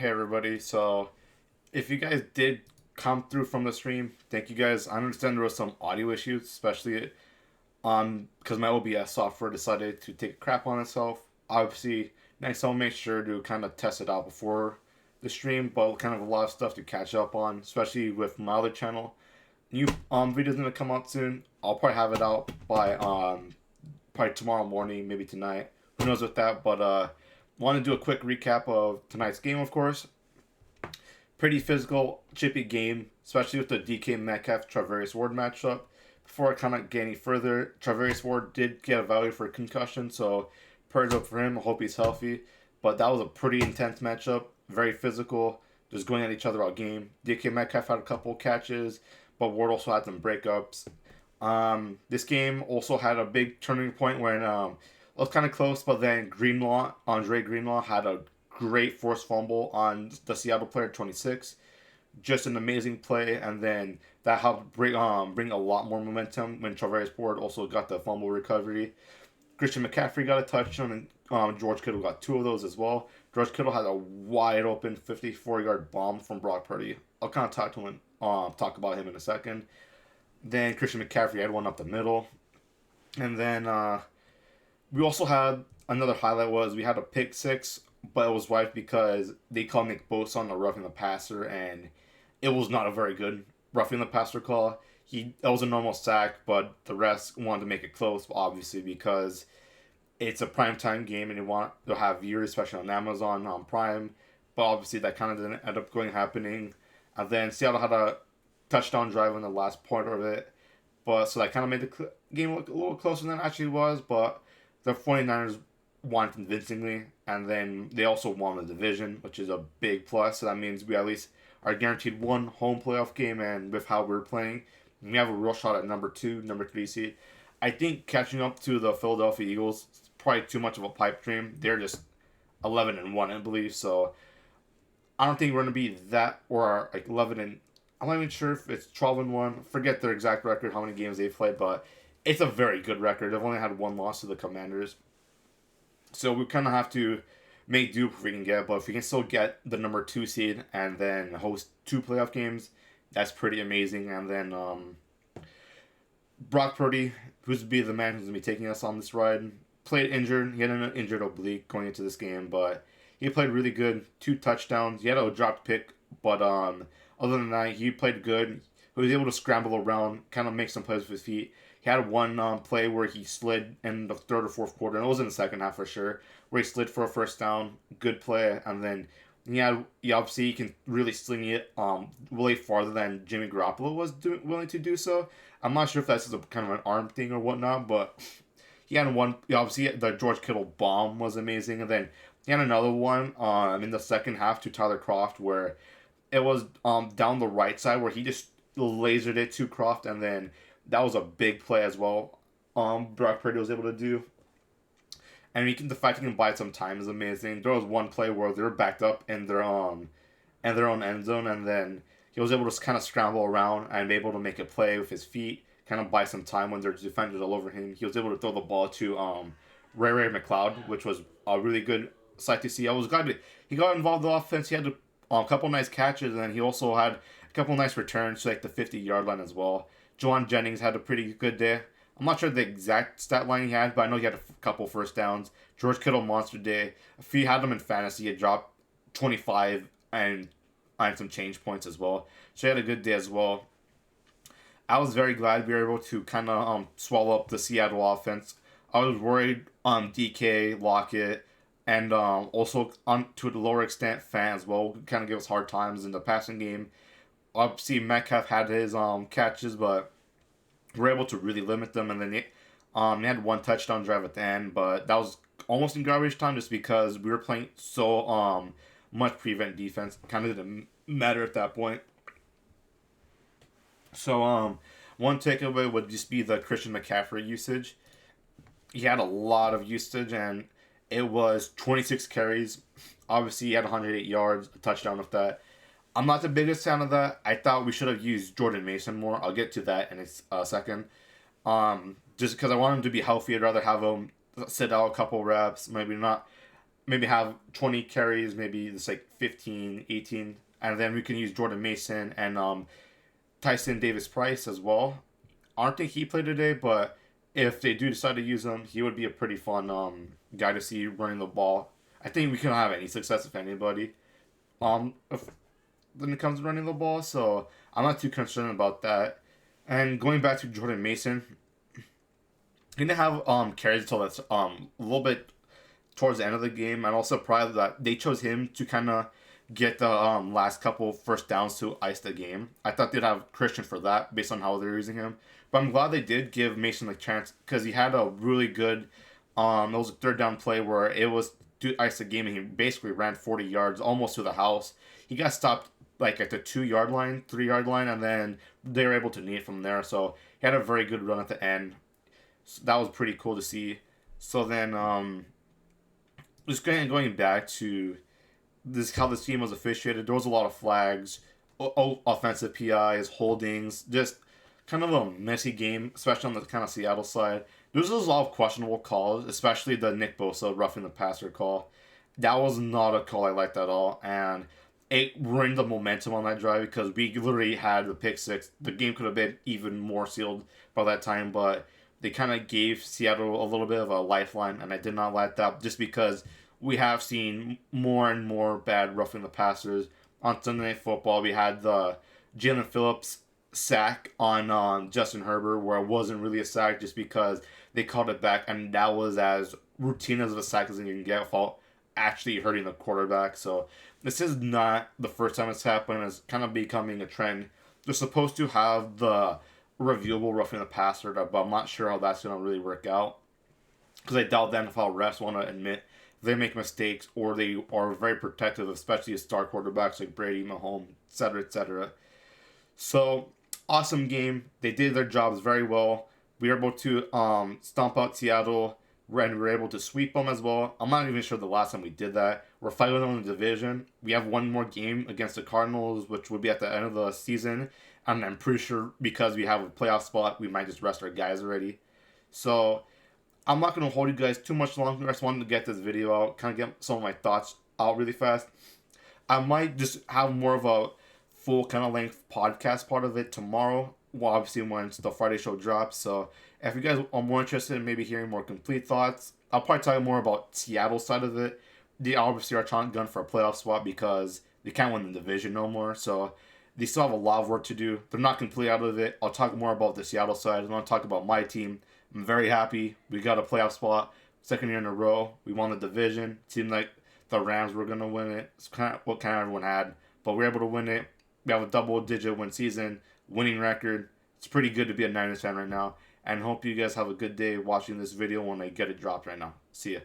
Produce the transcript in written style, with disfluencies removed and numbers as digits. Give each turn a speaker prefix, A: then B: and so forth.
A: Hey everybody, so if you guys did come through from the stream, thank you guys. I understand there was some audio issues, especially because my OBS software decided to take a crap on itself. Obviously, next I'll make sure to kind of test it out before the stream, but kind of a lot of stuff to catch up on, especially with my other channel. New videos gonna come out soon. I'll probably have it out by probably tomorrow morning, maybe tonight. Who knows with that, but want to do a quick recap of tonight's game, of course. Pretty physical, chippy game, especially with the DK Metcalf Travarius Ward matchup. Before I kind of get any further, Travarius Ward did get a value for a concussion, so prayers up for him. I hope he's healthy. But that was a pretty intense matchup, very physical, just going at each other all game. DK Metcalf had a couple catches, but Ward also had some breakups. This game also had a big turning point when it was kind of close, but then Andre Greenlaw, had a great forced fumble on the Seattle player 26. Just an amazing play, and then that helped bring a lot more momentum when Travarius Ward also got the fumble recovery. Christian McCaffrey got a touchdown, and George Kittle got two of those as well. George Kittle had a wide open 54-yard bomb from Brock Purdy. I'll kind of talk about him in a second. Then Christian McCaffrey had one up the middle, and then we also had another highlight was we had a pick six, but it was wiped because they called Nick Bosa on the roughing the passer, and it was not a very good roughing the passer call. That was a normal sack, but the refs wanted to make it close, obviously, because it's a primetime game and they want to have viewers, especially on Amazon on Prime. But obviously, that kind of didn't end up happening. And then Seattle had a touchdown drive in the last part of it, but so that kind of made the game look a little closer than it actually was. But the 49ers won convincingly, and then they also won the division, which is a big plus. So that means we at least are guaranteed one home playoff game, and with how we're playing, we have a real shot at number 2, number 3 seed. I think catching up to the Philadelphia Eagles is probably too much of a pipe dream. They're just 11-1, I believe. So I don't think we're gonna be that, or like 11 and I'm not even sure if it's 12-1. Forget their exact record, how many games they've played, but it's a very good record. They've only had one loss to the Commanders. So we kind of have to make do if we can get, but if we can still get the number 2 seed and then host 2 playoff games, that's pretty amazing. And then Brock Purdy, who's to be the man who's going to be taking us on this ride, played injured. He had an injured oblique going into this game, but he played really good. 2 touchdowns. He had a dropped pick, but other than that, he played good. He was able to scramble around, kind of make some plays with his feet. He had one play where he slid in the third or fourth quarter, and it was in the second half for sure, where he slid for a first down. Good play, and then obviously he can really sling it way farther than Jimmy Garoppolo was willing to do so. I'm not sure if that's just a kind of an arm thing or whatnot, but he had one. Obviously, the George Kittle bomb was amazing, and then he had another one in the second half to Tyler Kroft where it was down the right side where he just lasered it to Kroft, and then that was a big play as well. Brock Purdy was able to do, and the fact he can buy some time is amazing. There was one play where they were backed up in their own end zone, and then he was able to kind of scramble around and be able to make a play with his feet, kind of buy some time when there's defenders all over him. He was able to throw the ball to Ray McLeod, which was a really good sight to see. I was glad he got involved in the offense. He had a couple nice catches, and then he also had a couple nice returns to like the 50-yard line as well. Juwan Jennings had a pretty good day. I'm not sure the exact stat line he had, but I know he had a couple first downs. George Kittle, monster day. If he had him in fantasy, he dropped 25 and some change points as well. So he had a good day as well. I was very glad we were able to kind of swallow up the Seattle offense. I was worried on DK, Lockett, and also to a lower extent, fans as well kind of give us hard times in the passing game. Obviously, Metcalf had his catches, but we're able to really limit them. And then they had one touchdown drive at the end, but that was almost in garbage time just because we were playing so much prevent defense. Kind of didn't matter at that point. So one takeaway would just be the Christian McCaffrey usage. He had a lot of usage, and it was 26 carries. Obviously, he had 108 yards, a touchdown with that. I'm not the biggest fan of that. I thought we should have used Jordan Mason more. I'll get to that in a second. Just because I want him to be healthy, I'd rather have him sit out a couple reps. maybe have 20 carries, maybe it's like 15, 18, and then we can use Jordan Mason and Tyson Davis Price as well. I don't think he played today, but if they do decide to use him, he would be a pretty fun guy to see running the ball. I think we can have any success if anybody if, when it comes to running the ball, so I'm not too concerned about that. And going back to Jordan Mason, he didn't have carries until that's a little bit towards the end of the game. I'm also proud that they chose him to kind of get the last couple first downs to ice the game. I thought they'd have Christian for that based on how they're using him, but I'm glad they did give Mason a chance because he had a really good it was a third down play where it was to ice the game and he basically ran 40 yards almost to the house. He got stopped like at the 2 yard line, 3 yard line, and then they were able to knee it from there. So he had a very good run at the end. So that was pretty cool to see. So then just going back to this how this team was officiated, there was a lot of flags, offensive PIs, holdings, just kind of a messy game, especially on the kind of Seattle side. There was a lot of questionable calls, especially the Nick Bosa roughing the passer call. That was not a call I liked at all, and it ruined the momentum on that drive because we literally had the pick six. The game could have been even more sealed by that time, but they kind of gave Seattle a little bit of a lifeline, and I did not like that just because we have seen more and more bad roughing the passers. On Sunday Night Football, we had the Jalen Phillips sack on Justin Herbert, where it wasn't really a sack just because they called it back, and that was as routine as a sack as you can get without actually hurting the quarterback. So this is not the first time it's happened. It's kind of becoming a trend. They're supposed to have the reviewable roughing the passer, but I'm not sure how that's going to really work out because I doubt the NFL refs want to admit they make mistakes or they are very protective, especially of star quarterbacks like Brady, Mahomes, etc., etc. So, awesome game. They did their jobs very well. We were able to stomp out Seattle, and we were able to sweep them as well. I'm not even sure the last time we did that. We're fighting on the division. We have one more game against the Cardinals, which will be at the end of the season. And I'm pretty sure because we have a playoff spot, we might just rest our guys already. So, I'm not going to hold you guys too much longer. I just wanted to get this video out, kind of get some of my thoughts out really fast. I might just have more of a full kind of length podcast part of it tomorrow. Well, obviously once the Friday show drops. So if you guys are more interested in maybe hearing more complete thoughts, I'll probably talk more about Seattle side of it. They obviously are trying to gun for a playoff spot because they can't win the division no more. So they still have a lot of work to do. They're not completely out of it. I'll talk more about the Seattle side. And I'll talk about my team. I'm very happy. We got a playoff spot. Second year in a row. We won the division. Seemed like the Rams were going to win it. It's kind of what kind of everyone had. But we were able to win it. We have a double-digit win season. Winning record. It's pretty good to be a Niners fan right now. And hope you guys have a good day watching this video when I get it dropped right now. See ya.